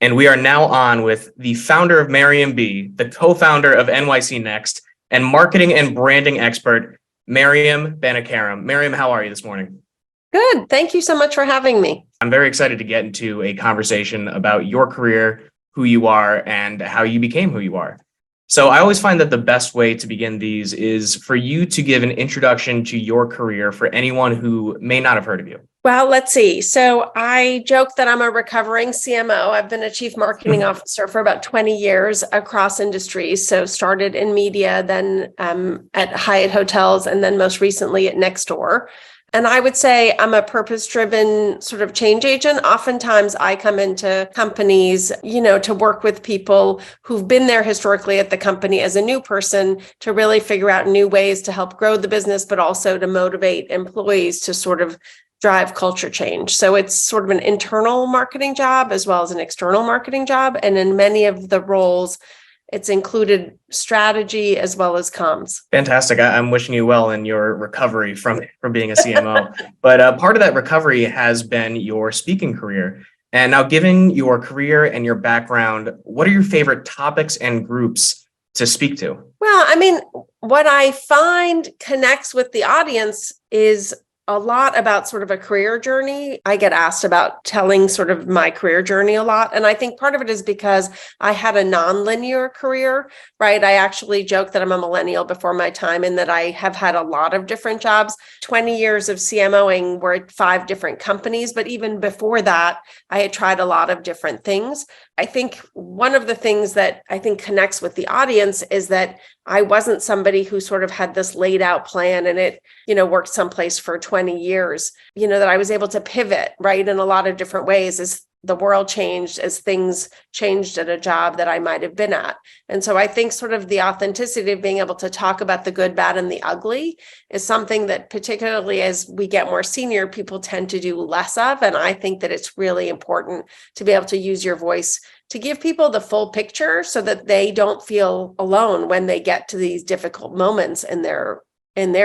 And we are now on with the founder of Maryam B, the co-founder of NYC Next, and marketing and branding expert, Maryam Banikarim. Maryam, how are you this morning? Good. Thank you so much for having me. I'm very excited to get into a conversation about your career, who you are, and how you became who you are. So I always find that the best way to begin these is for you to give an introduction to your career for anyone who may not have heard of you. Well, let's see. So I joke that I'm a recovering CMO. I've been a chief marketing officer for about 20 years across industries. So started in media, then at Hyatt Hotels, and then most recently at Nextdoor. And I would say I'm a purpose-driven sort of change agent. Oftentimes I come into companies, to work with people who've been there historically at the company as a new person to really figure out new ways to help grow the business, but also to motivate employees to sort of drive culture change. So it's sort of an internal marketing job as well as an external marketing job. And in many of the roles, it's included strategy as well as comms. Fantastic. I'm wishing you well in your recovery from being a CMO. But part of that recovery has been your speaking career. And now, given your career and your background, what are your favorite topics and groups to speak to? Well, what I find connects with the audience is a lot about sort of a career journey. I get asked about telling sort of my career journey a lot. And I think part of it is because I had a non-linear career, right? I actually joke that I'm a millennial before my time and that I have had a lot of different jobs. 20 years of CMOing were at 5 different companies. But even before that, I had tried a lot of different things. I think one of the things that I think connects with the audience is that I wasn't somebody who sort of had this laid out plan and it, worked someplace for 20 years, that I was able to pivot, right, in a lot of different ways as the world changed, as things changed at a job that I might have been at. And so I think sort of the authenticity of being able to talk about the good, bad, and the ugly is something that particularly as we get more senior, people tend to do less of. And I think that it's really important to be able to use your voice to give people the full picture so that they don't feel alone when they get to these difficult moments in their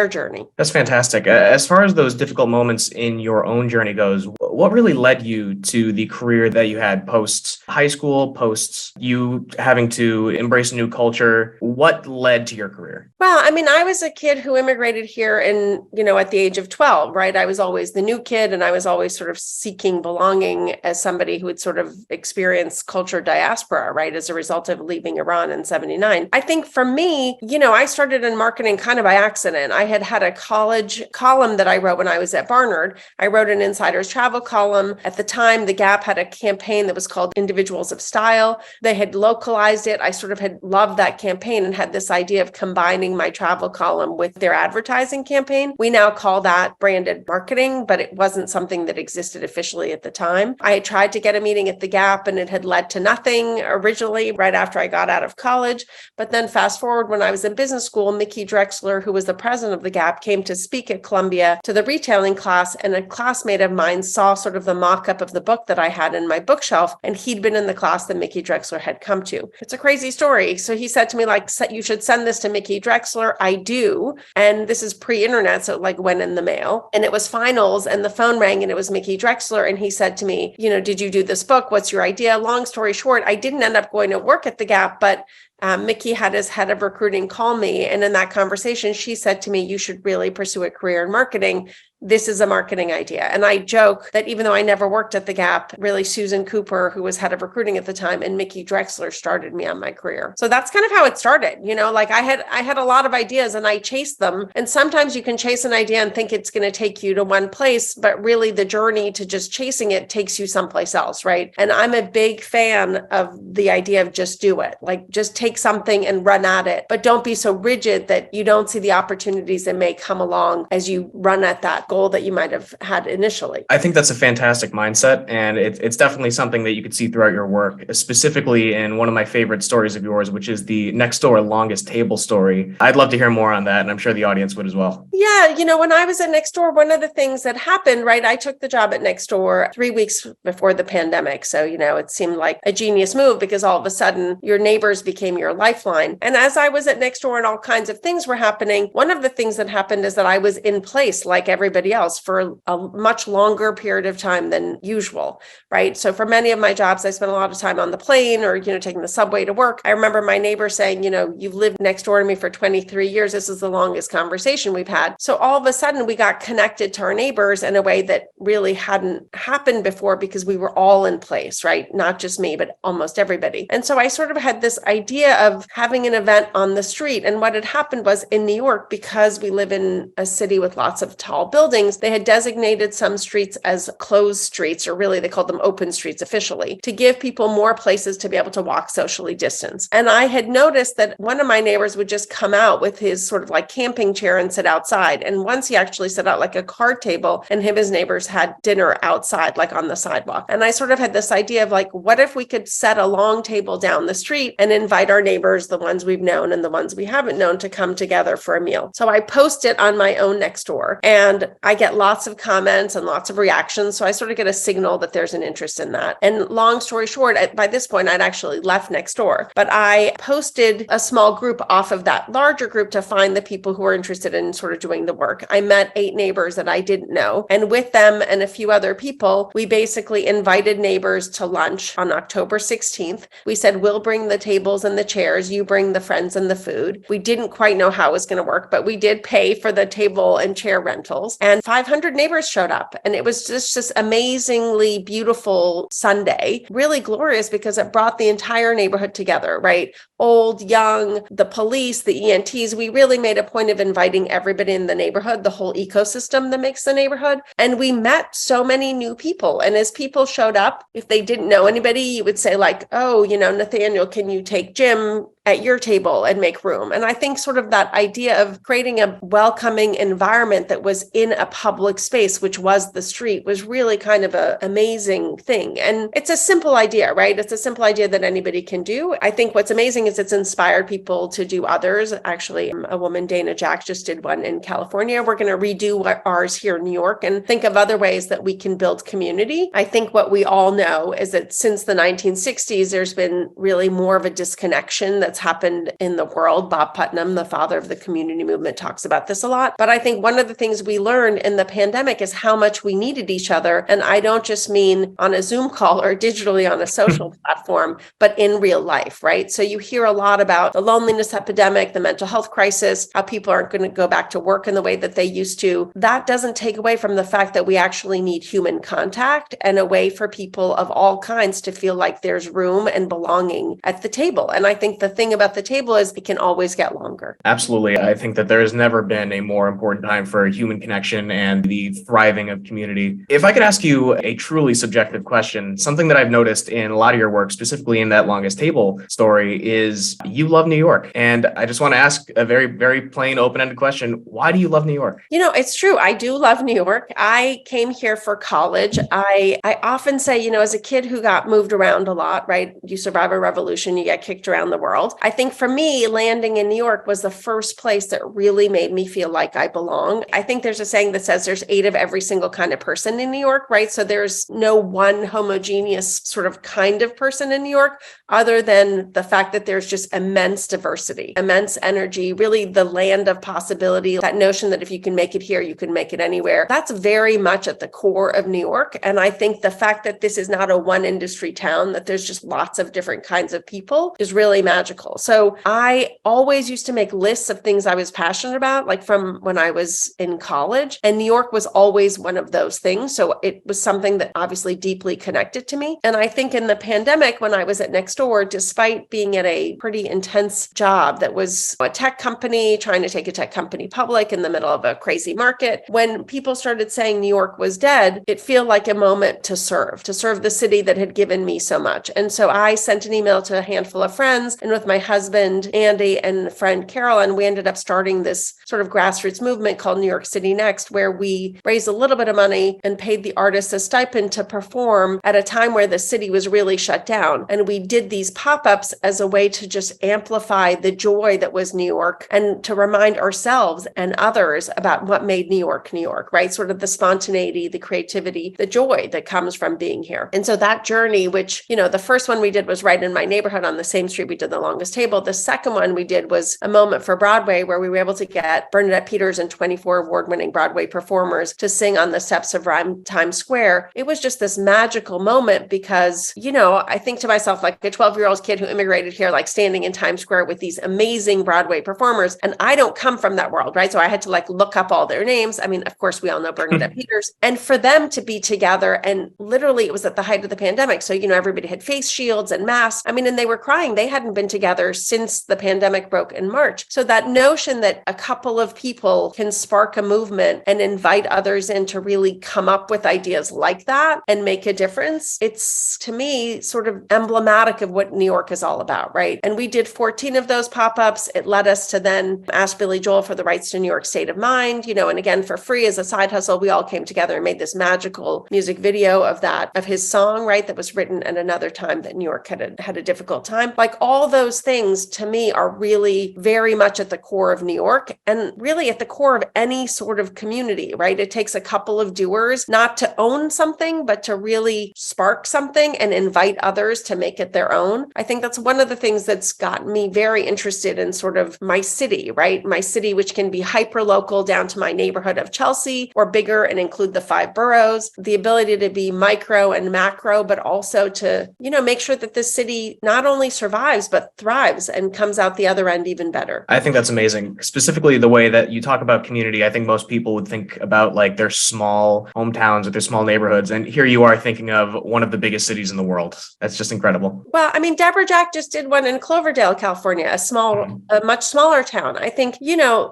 journey. That's fantastic. As far as those difficult moments in your own journey goes, what really led you to the career that you had post high school, post you having to embrace a new culture? What led to your career? Well, I was a kid who immigrated here at the age of 12, right? I was always the new kid and I was always sort of seeking belonging as somebody who had sort of experienced culture diaspora, right? As a result of leaving Iran in 79. I think for me, I started in marketing kind of by accident. I had a college column that I wrote when I was at Barnard. I wrote an insider's travel column. At the time, The Gap had a campaign that was called Individuals of Style. They had localized it. I sort of had loved that campaign and had this idea of combining my travel column with their advertising campaign. We now call that branded marketing, but it wasn't something that existed officially at the time. I had tried to get a meeting at The Gap and it had led to nothing originally right after I got out of college. But then fast forward when I was in business school, Mickey Drexler, who was the president of The Gap, came to speak at Columbia to the retailing class, and a classmate of mine saw sort of the mock-up of the book that I had in my bookshelf, and he'd been in the class that Mickey Drexler had come to. It's a crazy story. So he said to me, you should send this to Mickey Drexler. I do. And this is pre-internet, so it went in the mail. And it was finals, and the phone rang, and it was Mickey Drexler, and he said to me, did you do this book? What's your idea? Long story short, I didn't end up going to work at The Gap, but Mickey had his head of recruiting call me. And in that conversation, she said to me, you should really pursue a career in marketing. This is a marketing idea. And I joke that even though I never worked at The Gap, really Susan Cooper, who was head of recruiting at the time, and Mickey Drexler started me on my career. So that's kind of how it started. I had a lot of ideas and I chased them. And sometimes you can chase an idea and think it's going to take you to one place, but really the journey to just chasing it takes you someplace else, right? And I'm a big fan of the idea of just do it. Just take something and run at it, but don't be so rigid that you don't see the opportunities that may come along as you run at that goal that you might have had initially. I think that's a fantastic mindset. And it's definitely something that you could see throughout your work, specifically in one of my favorite stories of yours, which is the Nextdoor longest table story. I'd love to hear more on that. And I'm sure the audience would as well. Yeah. When I was at Nextdoor, one of the things that happened, right, I took the job at Nextdoor 3 weeks before the pandemic. So, it seemed like a genius move because all of a sudden your neighbors became your lifeline. And as I was at Nextdoor and all kinds of things were happening, one of the things that happened is that I was in place like everybody everybody else for a much longer period of time than usual, right? So for many of my jobs, I spent a lot of time on the plane or, taking the subway to work. I remember my neighbor saying, you've lived next door to me for 23 years. This is the longest conversation we've had. So all of a sudden we got connected to our neighbors in a way that really hadn't happened before because we were all in place, right? Not just me, but almost everybody. And so I sort of had this idea of having an event on the street. And what had happened was in New York, because we live in a city with lots of tall buildings, they had designated some streets as closed streets, or really they called them open streets officially, to give people more places to be able to walk socially distanced. And I had noticed that one of my neighbors would just come out with his sort of like camping chair and sit outside. And once he actually set out like a card table, and him and his neighbors had dinner outside, like on the sidewalk. And I sort of had this idea of like, what if we could set a long table down the street and invite our neighbors, the ones we've known and the ones we haven't known, to come together for a meal. So I post it on my own Nextdoor, and I get lots of comments and lots of reactions. So I sort of get a signal that there's an interest in that. And long story short, by this point, I'd actually left Nextdoor, but I posted a small group off of that larger group to find the people who were interested in sort of doing the work. I met 8 neighbors that I didn't know. And with them and a few other people, we basically invited neighbors to lunch on October 16th. We said, we'll bring the tables and the chairs, you bring the friends and the food. We didn't quite know how it was going to work, but we did pay for the table and chair rentals. And 500 neighbors showed up. And it was just this amazingly beautiful Sunday, really glorious because it brought the entire neighborhood together, right? Old, young, the police, the EMTs. We really made a point of inviting everybody in the neighborhood, the whole ecosystem that makes the neighborhood. And we met so many new people. And as people showed up, if they didn't know anybody, you would say like, oh, Nathaniel, can you take Jim at your table and make room? And I think sort of that idea of creating a welcoming environment that was in a public space, which was the street, was really kind of an amazing thing. And it's a simple idea, right? It's a simple idea that anybody can do. I think what's amazing is it's inspired people to do others. Actually, a woman, Dana Jack, just did one in California. We're going to redo ours here in New York and think of other ways that we can build community. I think what we all know is that since the 1960s, there's been really more of a disconnection that's happened in the world. Bob Putnam, the father of the community movement, talks about this a lot. But I think one of the things we learned in the pandemic is how much we needed each other. And I don't just mean on a Zoom call or digitally on a social platform, but in real life, right? So you hear a lot about the loneliness epidemic, the mental health crisis, how people aren't going to go back to work in the way that they used to. That doesn't take away from the fact that we actually need human contact and a way for people of all kinds to feel like there's room and belonging at the table. And I think the thing about the table is it can always get longer. Absolutely. I think that there has never been a more important time for human connection and the thriving of community. If I could ask you a truly subjective question, something that I've noticed in a lot of your work, specifically in that longest table story, is you love New York. And I just want to ask a very, very plain, open-ended question. Why do you love New York? It's true. I do love New York. I came here for college. I often say, as a kid who got moved around a lot, right? You survive a revolution, you get kicked around the world. I think for me, landing in New York was the first place that really made me feel like I belong. I think there's a saying that says there's 8 of every single kind of person in New York, right? So there's no one homogeneous sort of kind of person in New York, other than the fact that there's just immense diversity, immense energy, really the land of possibility. That notion that if you can make it here, you can make it anywhere. That's very much at the core of New York. And I think the fact that this is not a one industry town, that there's just lots of different kinds of people, is really magical. So I always used to make lists of things I was passionate about, like from when I was in college. And New York was always one of those things. So it was something that obviously deeply connected to me. And I think in the pandemic, when I was at Nextdoor, despite being at a pretty intense job that was a tech company, trying to take a tech company public in the middle of a crazy market, when people started saying New York was dead, it felt like a moment to serve the city that had given me so much. And so I sent an email to a handful of friends, and with my husband, Andy, and friend Carolyn, we ended up starting this sort of grassroots movement called New York City Next, where we raised a little bit of money and paid the artists a stipend to perform at a time where the city was really shut down. And we did these pop-ups as a way to just amplify the joy that was New York and to remind ourselves and others about what made New York, New York, right? Sort of the spontaneity, the creativity, the joy that comes from being here. And so that journey, which, the first one we did was right in my neighborhood on the same street we did the longest Longest Table. The second one we did was a moment for Broadway, where we were able to get Bernadette Peters and 24 award-winning Broadway performers to sing on the steps of Times Square. It was just this magical moment because, I think to myself, like a 12-year-old kid who immigrated here, like standing in Times Square with these amazing Broadway performers. And I don't come from that world, right? So I had to like look up all their names. I mean, of course, we all know Bernadette Peters. And for them to be together, and literally it was at the height of the pandemic. So, everybody had face shields and masks. I mean, and they were crying. They hadn't been together since the pandemic broke in March. So that notion that a couple of people can spark a movement and invite others in to really come up with ideas like that and make a difference, it's to me sort of emblematic of what New York is all about, right? And we did 14 of those pop-ups. It led us to then ask Billy Joel for the rights to New York State of Mind, and again, for free as a side hustle, we all came together and made this magical music video of his song, right? That was written at another time that New York had a difficult time. Like all those things to me are really very much at the core of New York and really at the core of any sort of community, right? It takes a couple of doers not to own something, but to really spark something and invite others to make it their own. I think that's one of the things that's got me very interested in sort of my city, right? My city, which can be hyper local down to my neighborhood of Chelsea, or bigger and include the 5 boroughs, the ability to be micro and macro, but also to, make sure that this city not only survives, but thrives and comes out the other end even better. I think that's amazing. Specifically, the way that you talk about community, I think most people would think about like their small hometowns or their small neighborhoods. And here you are thinking of one of the biggest cities in the world. That's just incredible. Well, I mean, Deborah Jack just did one in Cloverdale, California, a much smaller town. I think,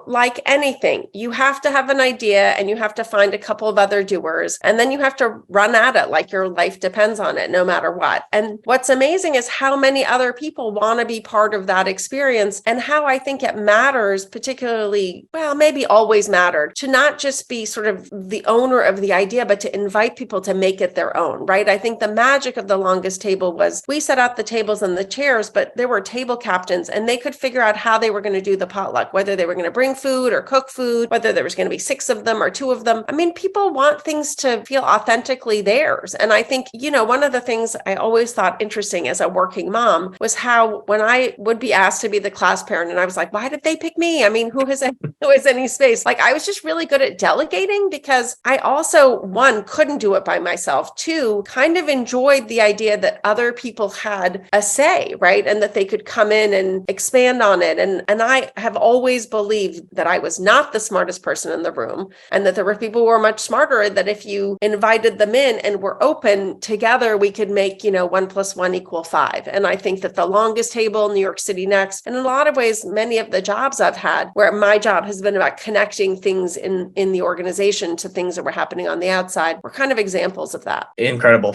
like anything, you have to have an idea and you have to find a couple of other doers, and then you have to run at it like your life depends on it, no matter what. And what's amazing is how many other people want to be part of that experience, and how I think it matters, particularly, maybe always mattered, to not just be sort of the owner of the idea, but to invite people to make it their own, right? I think the magic of the Longest Table was we set out the tables and the chairs, but there were table captains and they could figure out how they were going to do the potluck, whether they were going to bring food or cook food, whether there was going to be 6 of them or 2 of them. I mean, people want things to feel authentically theirs. And I think, one of the things I always thought interesting as a working mom was how when I would be asked to be the class parent, and I was like, why did they pick me? I mean, who has any space? Like, I was just really good at delegating because I also, 1, couldn't do it by myself, 2, kind of enjoyed the idea that other people had a say, right? And that they could come in and expand on it. And I have always believed that I was not the smartest person in the room, and that there were people who were much smarter, that if you invited them in and were open, together we could make, 1 + 1 = 5. And I think that the Longest Table, New York City Next, and in a lot of ways, many of the jobs I've had, where my job has been about connecting things in the organization to things that were happening on the outside, were kind of examples of that. Incredible.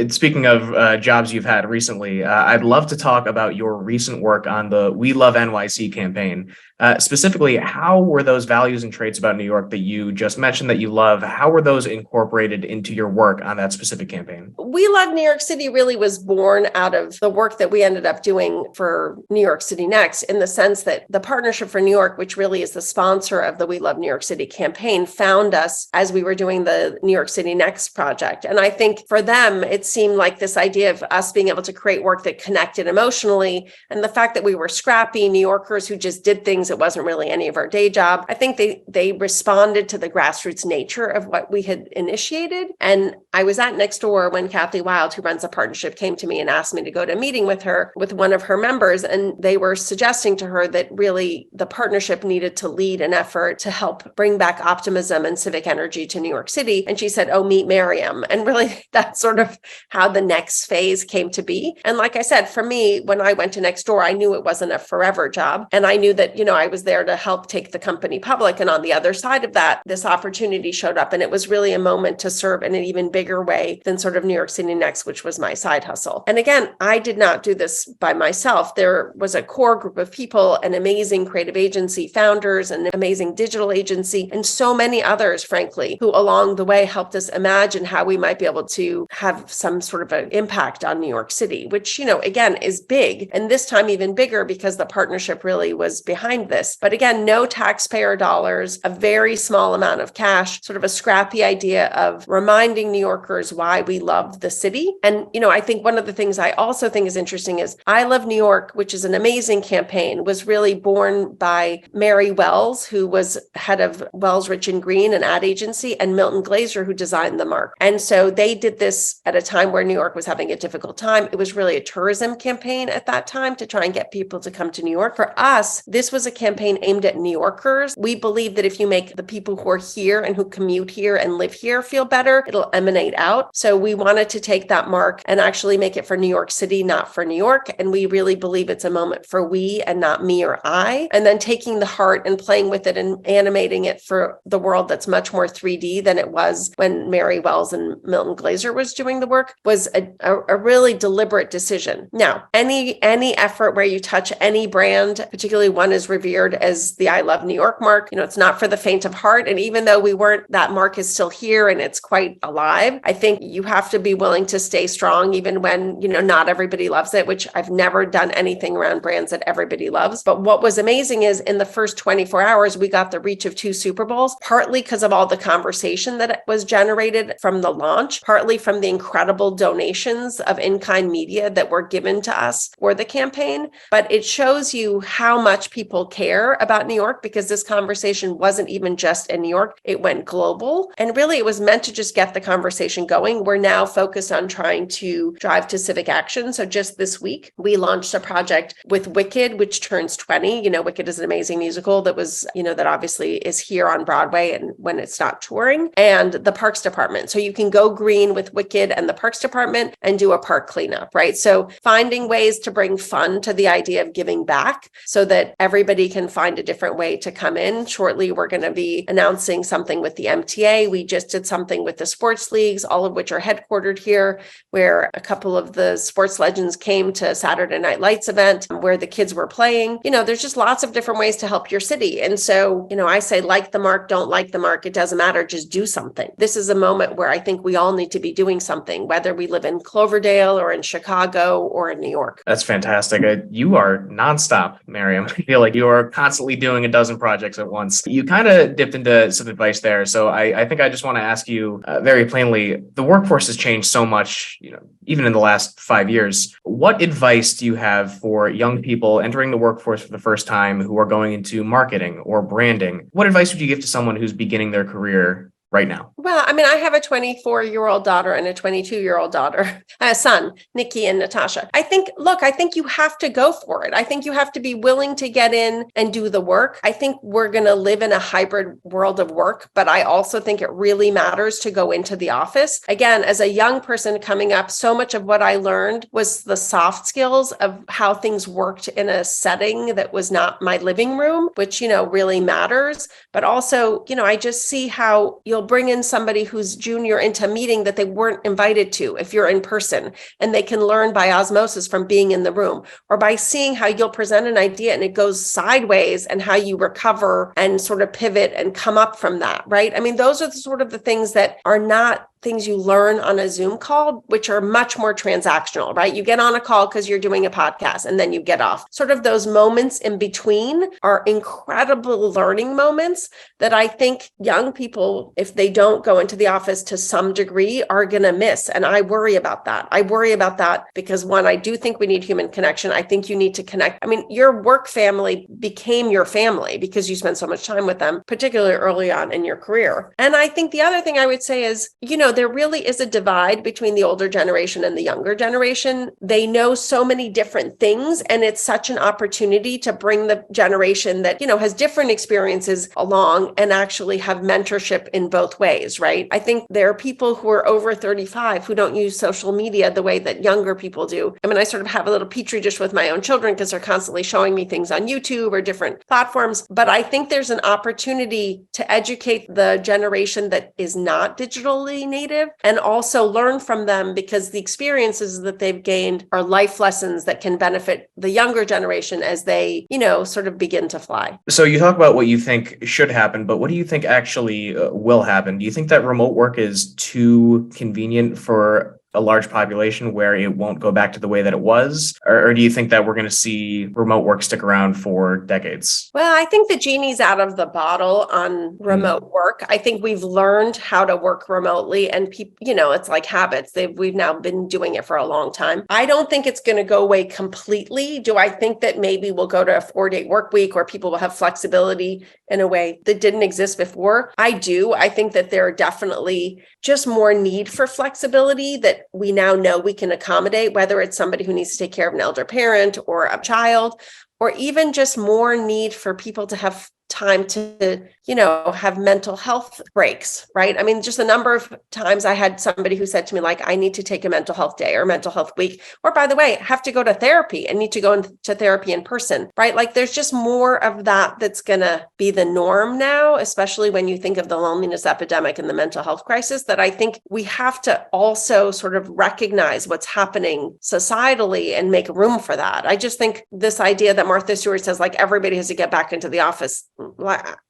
Speaking of jobs you've had recently, I'd love to talk about your recent work on the We Love NYC campaign. Specifically, how were those values and traits about New York that you just mentioned that you love, how were those incorporated into your work on that specific campaign? We Love New York City really was born out of the work that we ended up doing for New York City Next, in the sense that the Partnership for New York, which really is the sponsor of the We Love New York City campaign, found us as we were doing the New York City Next project. And I think for them, it seemed like this idea of us being able to create work that connected emotionally, and the fact that we were scrappy New Yorkers who just did things, it wasn't really any of our day job. I think they responded to the grassroots nature of what we had initiated. And I was at Nextdoor when Kathy Wild, who runs the partnership, came to me and asked me to go to a meeting with her, with one of her members. And they were suggesting to her that really the partnership needed to lead an effort to help bring back optimism and civic energy to New York City. And she said, oh, meet Maryam. And really that's sort of how the next phase came to be. And like I said, for me, when I went to Nextdoor, I knew it wasn't a forever job. And I knew that, I was there to help take the company public. And on the other side of that, this opportunity showed up. And it was really a moment to serve in an even bigger way than sort of New York City Next, which was my side hustle. And again, I did not do this by myself. There was a core group of people, an amazing creative agency founders, an amazing digital agency, and so many others, frankly, who along the way helped us imagine how we might be able to have some sort of an impact on New York City, which, again, is big. And this time even bigger because the partnership really was behind this. But again, no taxpayer dollars, a very small amount of cash, sort of a scrappy idea of reminding New Yorkers why we love the city. And, I think one of the things I also think is interesting is I Love New York, which is an amazing campaign, was really born by Mary Wells, who was head of Wells, Rich and Green, an ad agency, and Milton Glaser, who designed the mark. And so they did this at a time where New York was having a difficult time. It was really a tourism campaign at that time to try and get people to come to New York. For us, this was a campaign aimed at New Yorkers. We believe that if you make the people who are here and who commute here and live here feel better, it'll emanate out. So we wanted to take that mark and actually make it for New York City, not for New York. And we really believe it's a moment for we and not me or I. And then taking the heart and playing with it and animating it for the world that's much more 3D than it was when Mary Wells and Milton Glaser was doing the work was a really deliberate decision. Now, any effort where you touch any brand, particularly one as revered as the I Love New York mark, it's not for the faint of heart. And even though that mark is still here and it's quite alive, I think you have to be willing to stay strong even when, not everybody loves it, which I've never done anything around brands that everybody loves. But what was amazing is in the first 24 hours, we got the reach of 2 Super Bowls, partly because of all the conversation that was generated from the launch, partly from the incredible donations of in-kind media that were given to us for the campaign. But it shows you how much people care about New York, because this conversation wasn't even just in New York, it went global. And really, it was meant to just get the conversation going. We're now focused on trying to drive to civic action. So just this week, we launched a project with Wicked, which turns 20. Wicked is an amazing musical that was, that obviously is here on Broadway and when it's not touring, and the Parks Department. So you can go green with Wicked and the Parks Department and do a park cleanup, right? So finding ways to bring fun to the idea of giving back so that everybody can find a different way to come in. Shortly, we're going to be announcing something with the MTA. We just did something with the sports leagues, all of which are headquartered here, where a couple of the sports legends came to Saturday Night Lights event where the kids were playing. There's just lots of different ways to help your city. And so, I say, like the mark, don't like the mark. It doesn't matter. Just do something. This is a moment where I think we all need to be doing something, whether we live in Cloverdale or in Chicago or in New York. That's fantastic. You are nonstop, Maryam. I feel like you are constantly doing a dozen projects at once. You kind of dipped into some advice there. So I think I just want to ask you very plainly, the workforce has changed so much, even in the last 5 years. What advice do you have for young people entering the workforce for the first time who are going into marketing or branding? What advice would you give to someone who's beginning their career right now? Well, I have a 24-year-old daughter and a 22-year-old daughter, a son, Nikki and Natasha. I think you have to go for it. I think you have to be willing to get in and do the work. I think we're going to live in a hybrid world of work, but I also think it really matters to go into the office. Again, as a young person coming up, so much of what I learned was the soft skills of how things worked in a setting that was not my living room, which, really matters. But also, I just see how you'll bring in somebody who's junior into a meeting that they weren't invited to if you're in person, and they can learn by osmosis from being in the room, or by seeing how you'll present an idea and it goes sideways and how you recover and sort of pivot and come up from that, right? Those are the things that are not things you learn on a Zoom call, which are much more transactional, right? You get on a call because you're doing a podcast and then you get off. Sort of those moments in between are incredible learning moments that I think young people, if they don't go into the office to some degree, are going to miss. And I worry about that. Because one, I do think we need human connection. I think you need to connect. Your work family became your family because you spend so much time with them, particularly early on in your career. And I think the other thing I would say is, there really is a divide between the older generation and the younger generation. They know so many different things, and it's such an opportunity to bring the generation that, has different experiences along and actually have mentorship in both ways, right? I think there are people who are over 35 who don't use social media the way that younger people do. I sort of have a little petri dish with my own children because they're constantly showing me things on YouTube or different platforms. But I think there's an opportunity to educate the generation that is not digitally native and also learn from them, because the experiences that they've gained are life lessons that can benefit the younger generation as they, sort of begin to fly. So you talk about what you think should happen, but what do you think actually will happen? Do you think that remote work is too convenient for a large population where it won't go back to the way that it was? Or do you think that we're going to see remote work stick around for decades? Well, I think the genie's out of the bottle on remote work. I think we've learned how to work remotely, and people, it's like habits. We've now been doing it for a long time. I don't think it's going to go away completely. Do I think that maybe we'll go to a 4-day work week or people will have flexibility in a way that didn't exist before? I do. I think that there are definitely just more need for flexibility that we now know we can accommodate, whether it's somebody who needs to take care of an elder parent or a child, or even just more need for people to have time to, have mental health breaks, right? I mean, just a number of times I had somebody who said to me, like, I need to take a mental health day or mental health week, or by the way, have to go to therapy and need to go into therapy in person, right? Like there's just more of that that's going to be the norm now, especially when you think of the loneliness epidemic and the mental health crisis, that I think we have to also sort of recognize what's happening societally and make room for that. I just think this idea that Martha Stewart says, like, everybody has to get back into the office,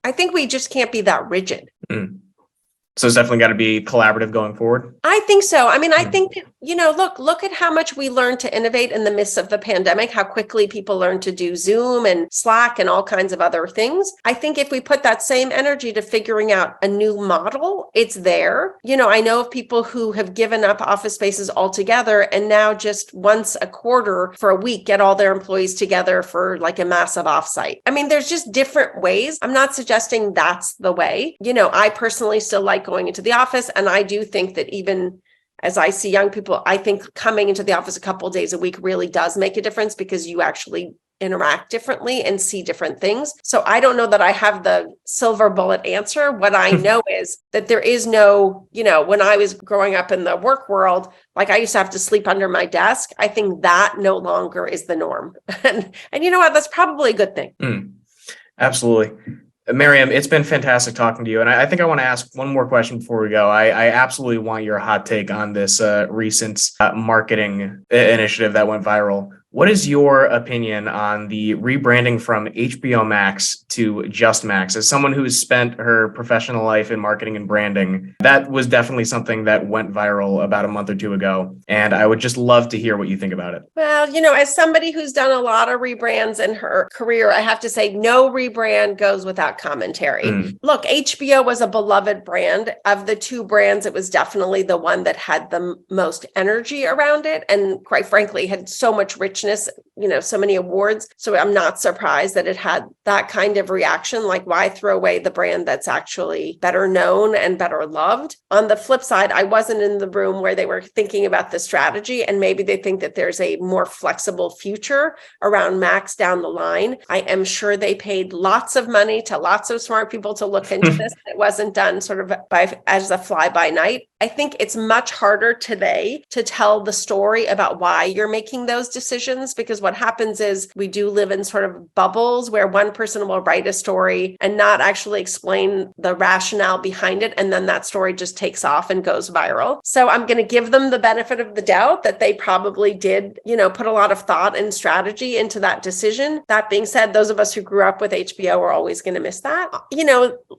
I think we just can't be that rigid. So it's definitely got to be collaborative going forward. I think so. I mean, I think that, look at how much we learned to innovate in the midst of the pandemic, how quickly people learned to do Zoom and Slack and all kinds of other things. I think if we put that same energy to figuring out a new model, it's there. I know of people who have given up office spaces altogether and now just once a quarter for a week get all their employees together for like a massive offsite. I mean, there's just different ways. I'm not suggesting that's the way. I personally still like going into the office. And I do think that even as I see young people, I think coming into the office a couple of days a week really does make a difference because you actually interact differently and see different things. So I don't know that I have the silver bullet answer. What I know is that there is no, when I was growing up in the work world, like I used to have to sleep under my desk. I think that no longer is the norm. And you know what? That's probably a good thing. Absolutely. Maryam, it's been fantastic talking to you. And I think I want to ask one more question before we go. I absolutely want your hot take on this recent marketing initiative that went viral. What is your opinion on the rebranding from HBO Max to Just Max? As someone who's spent her professional life in marketing and branding, that was definitely something that went viral about a month or two ago. And I would just love to hear what you think about it. Well, as somebody who's done a lot of rebrands in her career, I have to say no rebrand goes without commentary. Look, HBO was a beloved brand. Of the two brands, it was definitely the one that had the most energy around it. And quite frankly, had so much richness, so many awards. So I'm not surprised that it had that kind of reaction. Like, why throw away the brand that's actually better known and better loved? On the flip side, I wasn't in the room where they were thinking about the strategy, and maybe they think that there's a more flexible future around Max down the line. I am sure they paid lots of money to lots of smart people to look into this. It wasn't done sort of as a fly by night. I think it's much harder today to tell the story about why you're making those decisions, because what happens is we do live in sort of bubbles where one person will write a story and not actually explain the rationale behind it. And then that story just takes off and goes viral. So I'm going to give them the benefit of the doubt that they probably did, put a lot of thought and strategy into that decision. That being said, those of us who grew up with HBO are always going to miss that.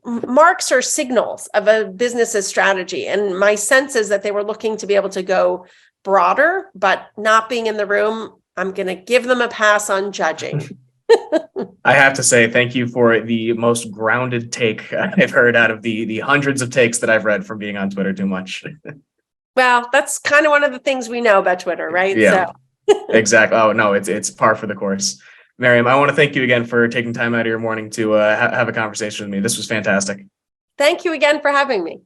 Marks are signals of a business's strategy. And my sense is that they were looking to be able to go broader, but not being in the room, I'm going to give them a pass on judging. I have to say, thank you for the most grounded take I've heard out of the hundreds of takes that I've read from being on Twitter too much. Well, that's kind of one of the things we know about Twitter, right? Yeah, exactly. Oh, no, it's par for the course. Maryam, I want to thank you again for taking time out of your morning to have a conversation with me. This was fantastic. Thank you again for having me.